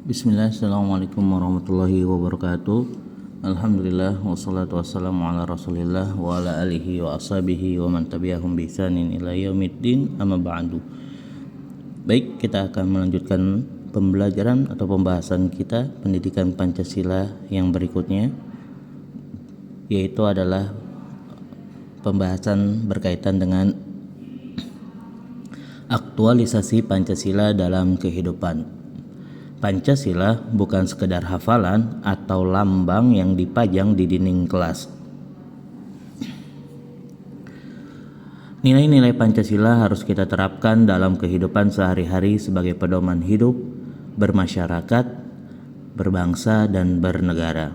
Bismillah, assalamualaikum warahmatullahi wabarakatuh. Alhamdulillah, wassalatu wassalamu ala rasulillah wa ala alihi wa ashabihi wa man tabi'ahum bi ihsanin ila yaumiddin, amma ba'du. Baik, kita akan melanjutkan pembelajaran atau pembahasan kita pendidikan Pancasila yang berikutnya, yaitu adalah pembahasan berkaitan dengan aktualisasi Pancasila dalam kehidupan. Pancasila bukan sekedar hafalan atau lambang yang dipajang di dinding kelas. Nilai-nilai Pancasila harus kita terapkan dalam kehidupan sehari-hari sebagai pedoman hidup, bermasyarakat, berbangsa, dan bernegara.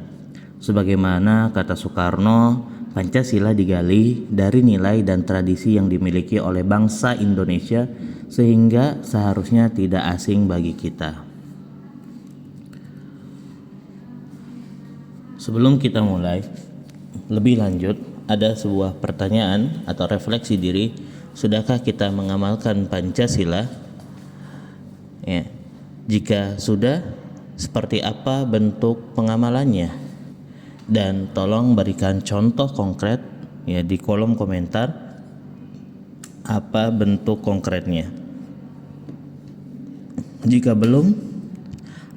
Sebagaimana kata Soekarno, Pancasila digali dari nilai dan tradisi yang dimiliki oleh bangsa Indonesia sehingga seharusnya tidak asing bagi kita. Sebelum kita mulai lebih lanjut, ada sebuah pertanyaan atau refleksi diri. Sudahkah kita mengamalkan Pancasila? Ya. Jika sudah, seperti apa bentuk pengamalannya? Dan tolong berikan contoh konkret ya di kolom komentar apa bentuk konkretnya. Jika belum,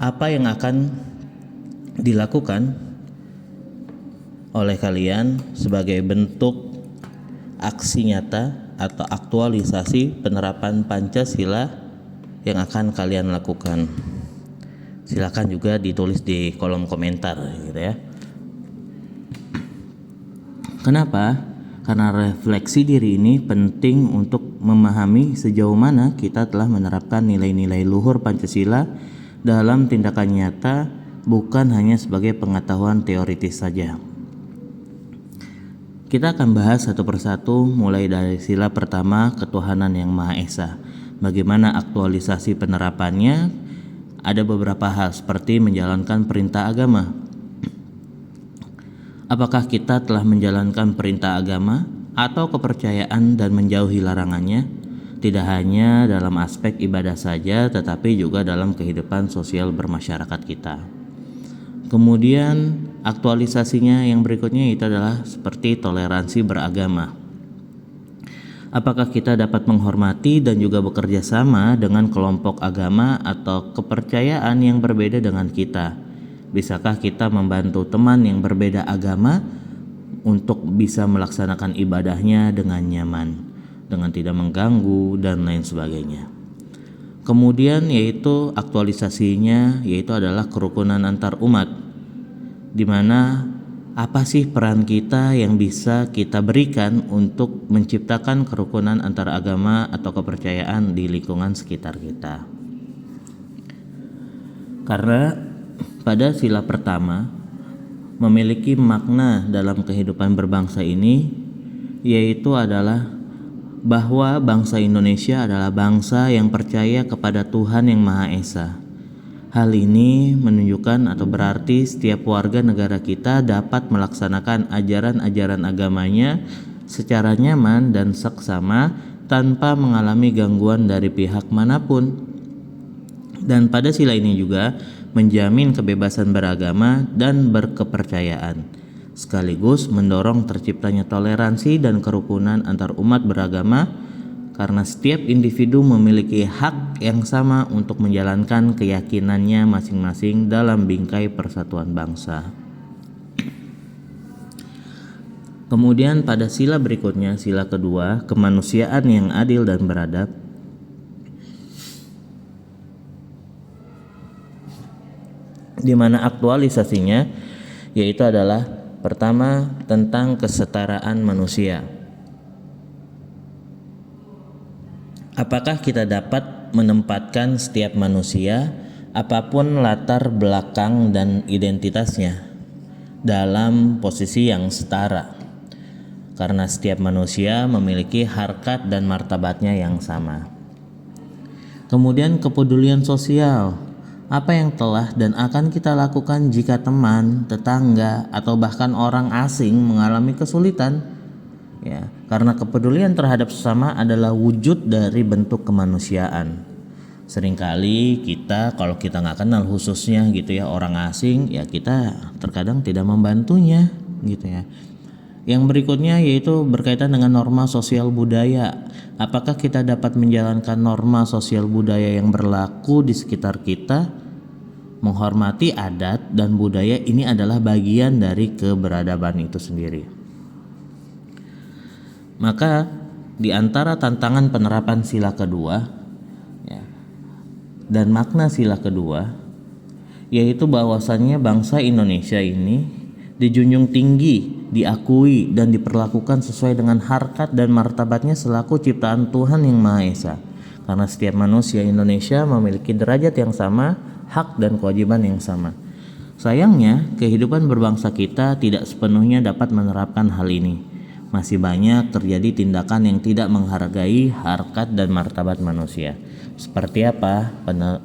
apa yang akan dilakukan oleh kalian sebagai bentuk aksi nyata atau aktualisasi penerapan Pancasila yang akan kalian lakukan? Silakan juga ditulis di kolom komentar gitu ya. Kenapa? Karena refleksi diri ini penting untuk memahami sejauh mana kita telah menerapkan nilai-nilai luhur Pancasila dalam tindakan nyata, bukan hanya sebagai pengetahuan teoritis saja. Kita akan bahas satu persatu mulai dari sila pertama, ketuhanan yang Maha Esa. Bagaimana aktualisasi penerapannya? Ada beberapa hal seperti menjalankan perintah agama. Apakah kita telah menjalankan perintah agama atau kepercayaan dan menjauhi larangannya? Tidak hanya dalam aspek ibadah saja, tetapi juga dalam kehidupan sosial bermasyarakat kita. Kemudian aktualisasinya yang berikutnya itu adalah seperti toleransi beragama. Apakah kita dapat menghormati dan juga bekerja sama dengan kelompok agama atau kepercayaan yang berbeda dengan kita? Bisakah kita membantu teman yang berbeda agama untuk bisa melaksanakan ibadahnya dengan nyaman, dengan tidak mengganggu dan lain sebagainya? Kemudian yaitu aktualisasinya yaitu adalah kerukunan antar umat, di mana apa sih peran kita yang bisa kita berikan untuk menciptakan kerukunan antar agama atau kepercayaan di lingkungan sekitar kita. Karena pada sila pertama memiliki makna dalam kehidupan berbangsa ini, yaitu adalah bahwa bangsa Indonesia adalah bangsa yang percaya kepada Tuhan yang Maha Esa. Hal ini menunjukkan atau berarti setiap warga negara kita dapat melaksanakan ajaran-ajaran agamanya secara nyaman dan seksama tanpa mengalami gangguan dari pihak manapun. Dan pada sila ini juga menjamin kebebasan beragama dan berkepercayaan, sekaligus mendorong terciptanya toleransi dan kerukunan antar umat beragama, karena setiap individu memiliki hak yang sama untuk menjalankan keyakinannya masing-masing dalam bingkai persatuan bangsa. Kemudian pada sila berikutnya, sila kedua, kemanusiaan yang adil dan beradab, di mana aktualisasinya yaitu adalah pertama tentang kesetaraan manusia. Apakah kita dapat menempatkan setiap manusia, apapun latar belakang dan identitasnya, dalam posisi yang setara? Karena setiap manusia memiliki harkat dan martabatnya yang sama. Kemudian kepedulian sosial. Apa yang telah dan akan kita lakukan jika teman, tetangga, atau bahkan orang asing mengalami kesulitan? Ya, karena kepedulian terhadap sesama adalah wujud dari bentuk kemanusiaan. Seringkali kita kalau kita nggak kenal khususnya gitu ya orang asing, ya kita terkadang tidak membantunya gitu ya. Yang berikutnya yaitu berkaitan dengan norma sosial budaya. Apakah kita dapat menjalankan norma sosial budaya yang berlaku di sekitar kita? Menghormati adat dan budaya ini adalah bagian dari keberadaban itu sendiri. Maka di antara tantangan penerapan sila kedua dan makna sila kedua yaitu bahwasannya bangsa Indonesia ini dijunjung tinggi, diakui dan diperlakukan sesuai dengan harkat dan martabatnya selaku ciptaan Tuhan Yang Maha Esa. Karena setiap manusia Indonesia memiliki derajat yang sama, hak dan kewajiban yang sama. Sayangnya, kehidupan berbangsa kita tidak sepenuhnya dapat menerapkan hal ini. Masih banyak terjadi tindakan yang tidak menghargai harkat dan martabat manusia. Seperti apa?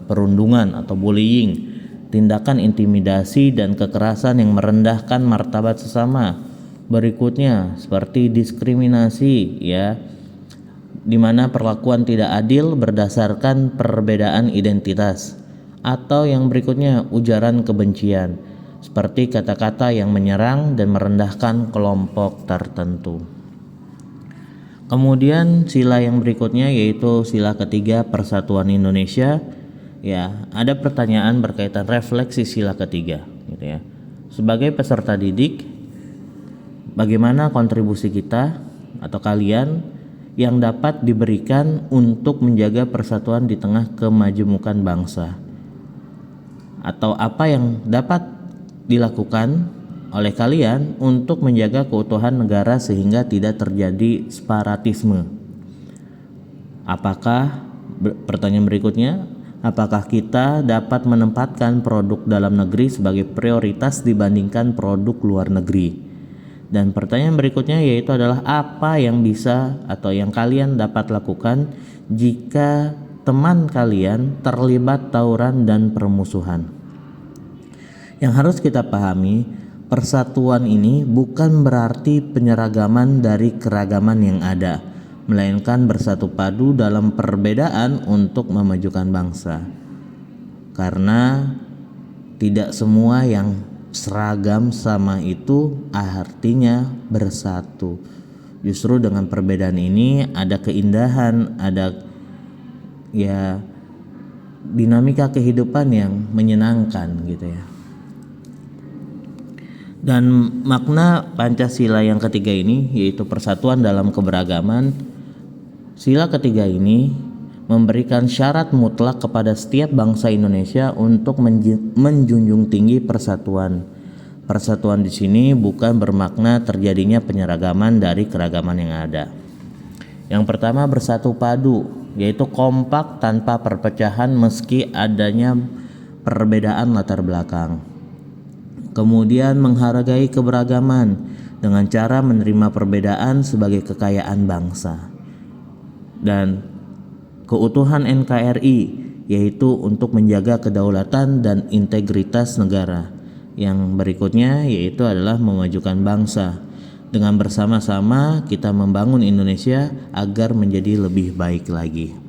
Perundungan atau bullying, tindakan intimidasi dan kekerasan yang merendahkan martabat sesama. Berikutnya seperti diskriminasi ya, di mana perlakuan tidak adil berdasarkan perbedaan identitas, atau yang berikutnya ujaran kebencian seperti kata-kata yang menyerang dan merendahkan kelompok tertentu. Kemudian sila yang berikutnya yaitu sila ketiga Persatuan Indonesia. Ya, ada pertanyaan berkaitan refleksi sila ketiga gitu ya. Sebagai peserta didik, bagaimana kontribusi kita atau kalian yang dapat diberikan untuk menjaga persatuan di tengah kemajemukan bangsa? Atau apa yang dapat dilakukan oleh kalian untuk menjaga keutuhan negara sehingga tidak terjadi separatisme? Pertanyaan berikutnya, apakah kita dapat menempatkan produk dalam negeri sebagai prioritas dibandingkan produk luar negeri? Dan pertanyaan berikutnya yaitu adalah apa yang bisa atau yang kalian dapat lakukan jika teman kalian terlibat tawuran dan permusuhan? Yang harus kita pahami, persatuan ini bukan berarti penyeragaman dari keragaman yang ada, melainkan bersatu padu dalam perbedaan untuk memajukan bangsa. Karena tidak semua yang seragam sama itu artinya bersatu. Justru dengan perbedaan ini ada keindahan, ada ya dinamika kehidupan yang menyenangkan gitu ya. Dan makna Pancasila yang ketiga ini yaitu persatuan dalam keberagaman. Sila ketiga ini memberikan syarat mutlak kepada setiap bangsa Indonesia untuk menjunjung tinggi persatuan. Persatuan di sini bukan bermakna terjadinya penyeragaman dari keragaman yang ada. Yang pertama bersatu padu, yaitu kompak tanpa perpecahan meski adanya perbedaan latar belakang. Kemudian menghargai keberagaman dengan cara menerima perbedaan sebagai kekayaan bangsa. Dan keutuhan NKRI yaitu untuk menjaga kedaulatan dan integritas negara. Yang berikutnya yaitu adalah memajukan bangsa. Dengan bersama-sama kita membangun Indonesia agar menjadi lebih baik lagi.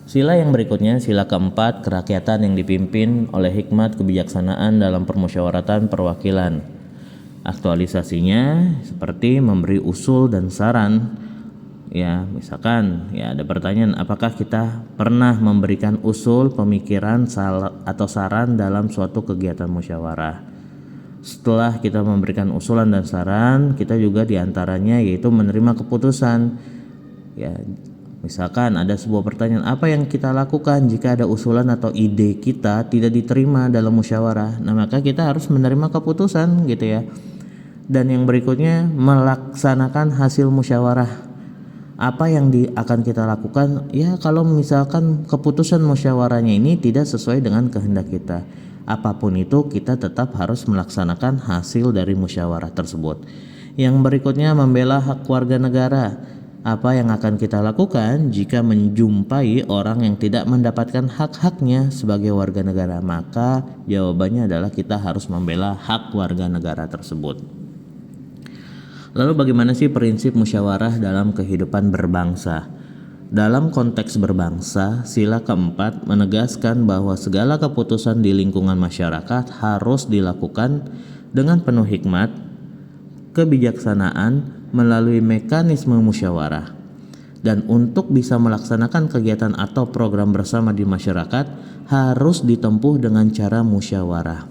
Sila yang berikutnya, sila keempat, kerakyatan yang dipimpin oleh hikmat kebijaksanaan dalam permusyawaratan perwakilan. Aktualisasinya seperti memberi usul dan saran. Ya, misalkan ya ada pertanyaan, apakah kita pernah memberikan usul, pemikiran atau saran dalam suatu kegiatan musyawarah? Setelah kita memberikan usulan dan saran, kita juga diantaranya yaitu menerima keputusan. Ya, misalkan ada sebuah pertanyaan, apa yang kita lakukan jika ada usulan atau ide kita tidak diterima dalam musyawarah? Nah, maka kita harus menerima keputusan gitu ya. Dan yang berikutnya melaksanakan hasil musyawarah. Apa yang akan kita lakukan? Ya, kalau misalkan keputusan musyawarahnya ini tidak sesuai dengan kehendak kita, apapun itu kita tetap harus melaksanakan hasil dari musyawarah tersebut. Yang berikutnya membela hak warga negara. Apa yang akan kita lakukan jika menjumpai orang yang tidak mendapatkan hak-haknya sebagai warga negara? Maka jawabannya adalah kita harus membela hak warga negara tersebut. Lalu bagaimana sih prinsip musyawarah dalam kehidupan berbangsa? Dalam konteks berbangsa, sila keempat menegaskan bahwa segala keputusan di lingkungan masyarakat harus dilakukan dengan penuh hikmat, kebijaksanaan melalui mekanisme musyawarah. Dan untuk bisa melaksanakan kegiatan atau program bersama di masyarakat harus ditempuh dengan cara musyawarah.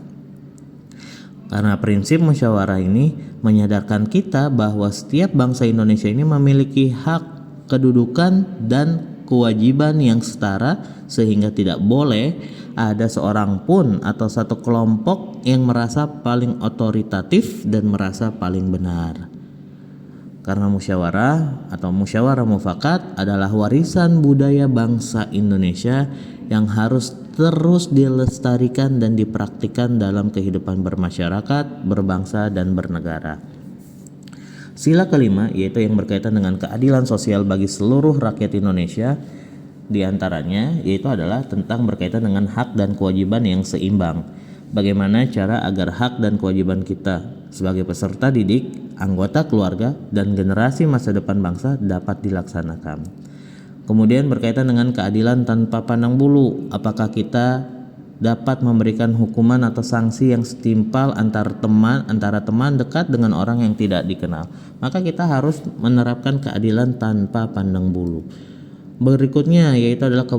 Karena prinsip musyawarah ini menyadarkan kita bahwa setiap bangsa Indonesia ini memiliki hak, kedudukan, dan kewajiban yang setara, sehingga tidak boleh ada seorang pun atau satu kelompok yang merasa paling otoritatif dan merasa paling benar. Karena musyawarah atau musyawarah mufakat adalah warisan budaya bangsa Indonesia yang harus terus dilestarikan dan dipraktikkan dalam kehidupan bermasyarakat, berbangsa, dan bernegara. Sila kelima, yaitu yang berkaitan dengan keadilan sosial bagi seluruh rakyat Indonesia, diantaranya yaitu adalah tentang berkaitan dengan hak dan kewajiban yang seimbang. Bagaimana cara agar hak dan kewajiban kita sebagai peserta didik, anggota keluarga, dan generasi masa depan bangsa dapat dilaksanakan. Kemudian berkaitan dengan keadilan tanpa pandang bulu, apakah kita dapat memberikan hukuman atau sanksi yang setimpal antara teman dekat dengan orang yang tidak dikenal. Maka kita harus menerapkan keadilan tanpa pandang bulu. Berikutnya yaitu adalah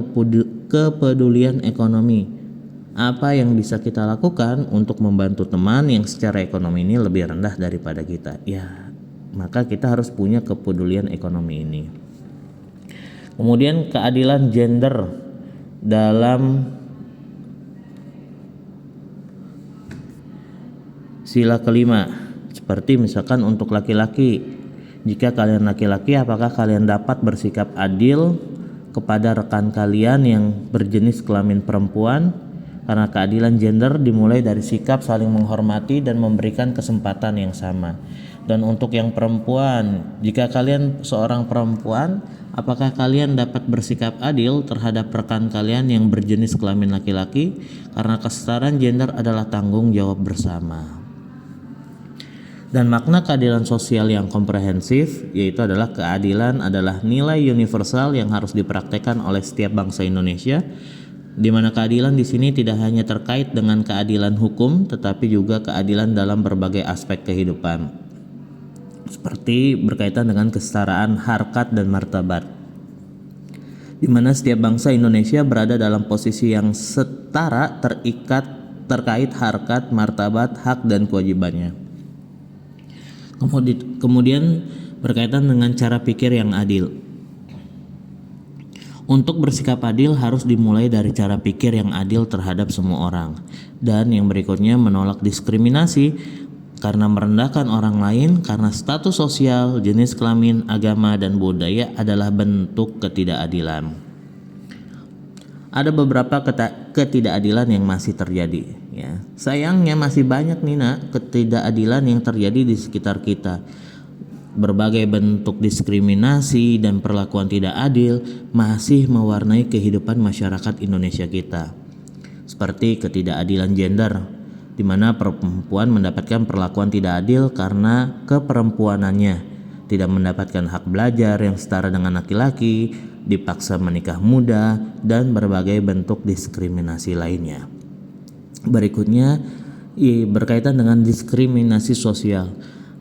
kepedulian ekonomi. Apa yang bisa kita lakukan untuk membantu teman yang secara ekonomi ini lebih rendah daripada kita? Ya, maka kita harus punya kepedulian ekonomi ini. Kemudian keadilan gender dalam sila kelima, seperti misalkan untuk laki-laki, jika kalian laki-laki, apakah kalian dapat bersikap adil kepada rekan kalian yang berjenis kelamin perempuan? Karena keadilan gender dimulai dari sikap saling menghormati dan memberikan kesempatan yang sama. Dan untuk yang perempuan, jika kalian seorang perempuan, apakah kalian dapat bersikap adil terhadap rekan kalian yang berjenis kelamin laki-laki? Karena kesetaraan gender adalah tanggung jawab bersama. Dan makna keadilan sosial yang komprehensif yaitu adalah keadilan adalah nilai universal yang harus dipraktekkan oleh setiap bangsa Indonesia, di mana keadilan di sini tidak hanya terkait dengan keadilan hukum, tetapi juga keadilan dalam berbagai aspek kehidupan, seperti berkaitan dengan kesetaraan harkat dan martabat, di mana setiap bangsa Indonesia berada dalam posisi yang setara terkait harkat, martabat, hak, dan kewajibannya. Kemudian berkaitan dengan cara pikir yang adil. Untuk bersikap adil harus dimulai dari cara pikir yang adil terhadap semua orang. Dan yang berikutnya menolak diskriminasi karena merendahkan orang lain karena status sosial, jenis kelamin, agama, dan budaya adalah bentuk ketidakadilan. Ada beberapa ketidakadilan yang masih terjadi, ya. Sayangnya masih banyak nih nak ketidakadilan yang terjadi di sekitar kita. Berbagai bentuk diskriminasi dan perlakuan tidak adil masih mewarnai kehidupan masyarakat Indonesia kita. Seperti ketidakadilan gender, di mana perempuan mendapatkan perlakuan tidak adil karena keperempuanannya, tidak mendapatkan hak belajar yang setara dengan laki-laki, dipaksa menikah muda, dan berbagai bentuk diskriminasi lainnya. Berikutnya berkaitan dengan diskriminasi sosial.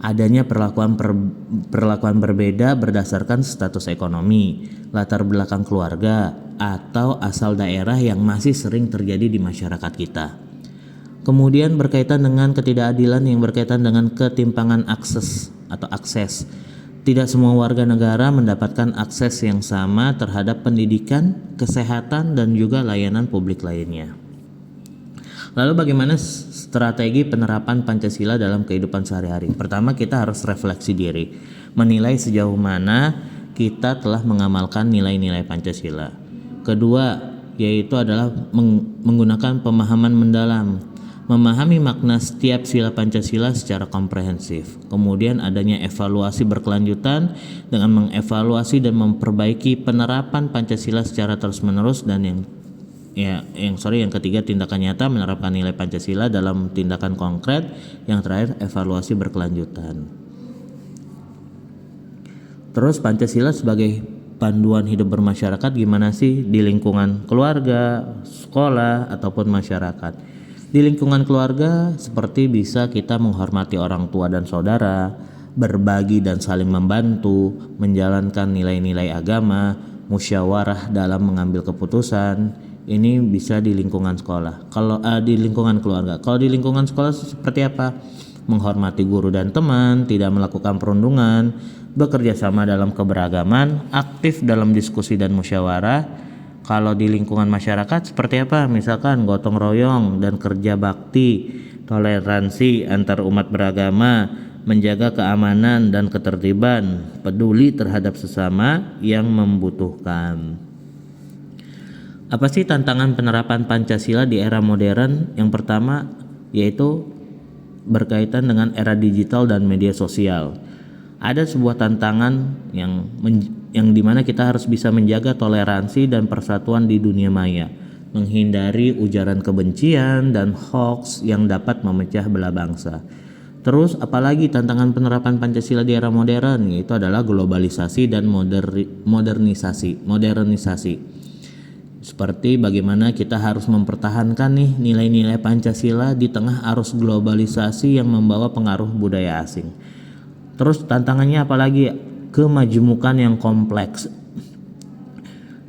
Adanya perlakuan berbeda berdasarkan status ekonomi, latar belakang keluarga, atau asal daerah yang masih sering terjadi di masyarakat kita. Kemudian berkaitan dengan ketidakadilan yang berkaitan dengan ketimpangan akses atau akses. Tidak semua warga negara mendapatkan akses yang sama terhadap pendidikan, kesehatan, dan juga layanan publik lainnya. Lalu bagaimana strategi penerapan Pancasila dalam kehidupan sehari-hari? Pertama, kita harus refleksi diri, menilai sejauh mana kita telah mengamalkan nilai-nilai Pancasila. Kedua, yaitu adalah menggunakan pemahaman mendalam, memahami makna setiap sila Pancasila secara komprehensif. Kemudian adanya evaluasi berkelanjutan dengan mengevaluasi dan memperbaiki penerapan Pancasila secara terus-menerus. Dan yang ketiga, tindakan nyata menerapkan nilai Pancasila dalam tindakan konkret. Yang terakhir, evaluasi berkelanjutan. Terus Pancasila sebagai panduan hidup bermasyarakat gimana sih di lingkungan keluarga, sekolah, ataupun masyarakat. Di lingkungan keluarga seperti bisa kita menghormati orang tua dan saudara, berbagi dan saling membantu, menjalankan nilai-nilai agama, musyawarah dalam mengambil keputusan. Ini bisa di lingkungan sekolah. Kalau di lingkungan keluarga, kalau di lingkungan sekolah seperti apa? Menghormati guru dan teman, tidak melakukan perundungan, bekerja sama dalam keberagaman, aktif dalam diskusi dan musyawarah. Kalau di lingkungan masyarakat seperti apa? Misalkan gotong royong dan kerja bakti, toleransi antar umat beragama, menjaga keamanan dan ketertiban, peduli terhadap sesama yang membutuhkan. Apa sih tantangan penerapan Pancasila di era modern? Yang pertama yaitu berkaitan dengan era digital dan media sosial. Ada sebuah tantangan yang dimana kita harus bisa menjaga toleransi dan persatuan di dunia maya, menghindari ujaran kebencian dan hoax yang dapat memecah belah bangsa. Terus apalagi tantangan penerapan Pancasila di era modern, yaitu adalah globalisasi dan modernisasi. Seperti bagaimana kita harus mempertahankan nih nilai-nilai Pancasila di tengah arus globalisasi yang membawa pengaruh budaya asing. Terus tantangannya apalagi? Kemajemukan yang kompleks.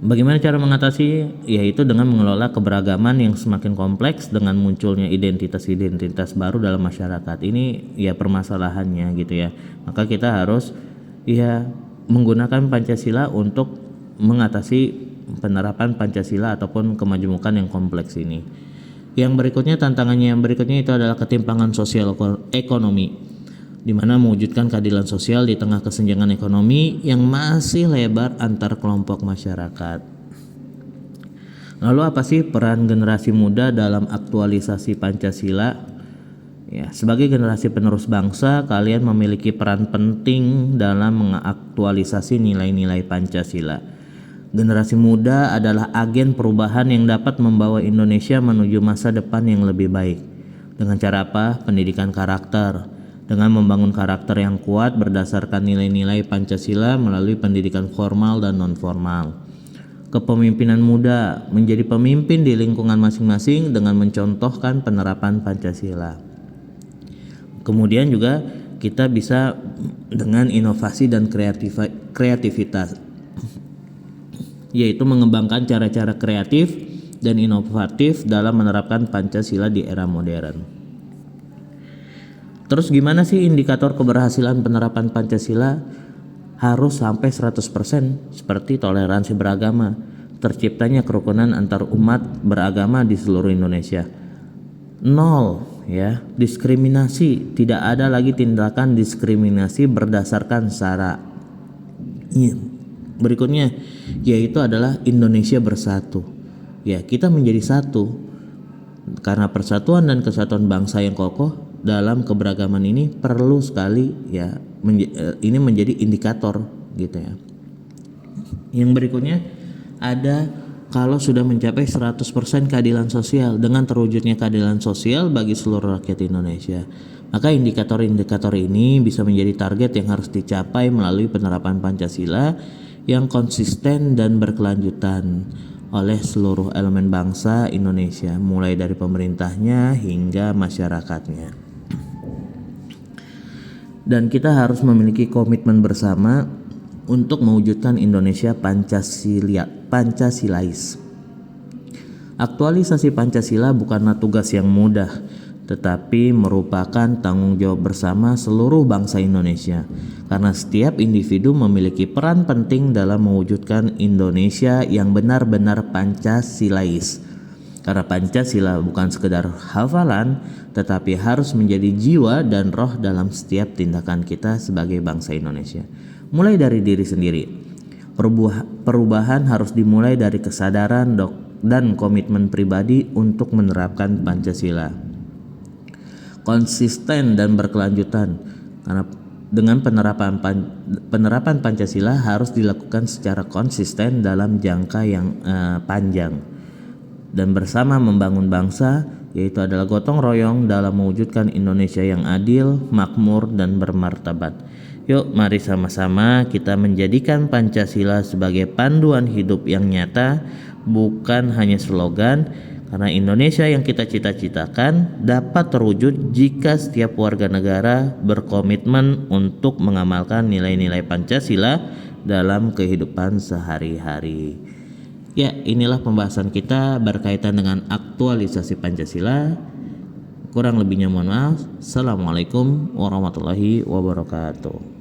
Bagaimana cara mengatasi? Yaitu dengan mengelola keberagaman yang semakin kompleks dengan munculnya identitas-identitas baru dalam masyarakat. Ini ya permasalahannya gitu ya. Maka kita harus ya menggunakan Pancasila untuk mengatasi penerapan Pancasila ataupun kemajemukan yang kompleks ini. Yang berikutnya, tantangannya yang berikutnya itu adalah ketimpangan sosial ekonomi, di mana mewujudkan keadilan sosial di tengah kesenjangan ekonomi yang masih lebar antar kelompok masyarakat. Lalu apa sih peran generasi muda dalam aktualisasi Pancasila? Ya, sebagai generasi penerus bangsa, kalian memiliki peran penting dalam mengaktualisasi nilai-nilai Pancasila. Generasi muda adalah agen perubahan yang dapat membawa Indonesia menuju masa depan yang lebih baik. Dengan cara apa? Pendidikan karakter. Dengan membangun karakter yang kuat berdasarkan nilai-nilai Pancasila melalui pendidikan formal dan non-formal. Kepemimpinan muda, menjadi pemimpin di lingkungan masing-masing dengan mencontohkan penerapan Pancasila. Kemudian juga kita bisa dengan inovasi dan kreativitas, yaitu mengembangkan cara-cara kreatif dan inovatif dalam menerapkan Pancasila di era modern. Terus gimana sih indikator keberhasilan penerapan Pancasila? Harus sampai 100% seperti toleransi beragama, terciptanya kerukunan antar umat beragama di seluruh Indonesia. 0 ya, diskriminasi, tidak ada lagi tindakan diskriminasi berdasarkan sara. Berikutnya yaitu adalah Indonesia bersatu. Ya, kita menjadi satu karena persatuan dan kesatuan bangsa yang kokoh dalam keberagaman ini perlu sekali ya, ini menjadi indikator gitu ya. Yang berikutnya ada kalau sudah mencapai 100% keadilan sosial, dengan terwujudnya keadilan sosial bagi seluruh rakyat Indonesia, maka indikator-indikator ini bisa menjadi target yang harus dicapai melalui penerapan Pancasila yang konsisten dan berkelanjutan oleh seluruh elemen bangsa Indonesia, mulai dari pemerintahnya hingga masyarakatnya. Dan kita harus memiliki komitmen bersama untuk mewujudkan Indonesia Pancasilais. Aktualisasi Pancasila bukanlah tugas yang mudah, tetapi merupakan tanggung jawab bersama seluruh bangsa Indonesia, karena setiap individu memiliki peran penting dalam mewujudkan Indonesia yang benar-benar Pancasilais. Karena Pancasila bukan sekedar hafalan, tetapi harus menjadi jiwa dan roh dalam setiap tindakan kita sebagai bangsa Indonesia. Mulai dari diri sendiri. Perubahan harus dimulai dari kesadaran dan komitmen pribadi untuk menerapkan Pancasila. Konsisten dan berkelanjutan, karena dengan penerapan Pancasila harus dilakukan secara konsisten dalam jangka yang panjang dan bersama membangun bangsa yaitu adalah gotong royong dalam mewujudkan Indonesia yang adil, makmur, dan bermartabat. Yuk, mari sama-sama kita menjadikan Pancasila sebagai panduan hidup yang nyata, bukan hanya slogan, karena Indonesia yang kita cita-citakan dapat terwujud jika setiap warga negara berkomitmen untuk mengamalkan nilai-nilai Pancasila dalam kehidupan sehari-hari. Ya, inilah pembahasan kita berkaitan dengan aktualisasi Pancasila. Kurang lebihnya mohon maaf. Assalamualaikum warahmatullahi wabarakatuh.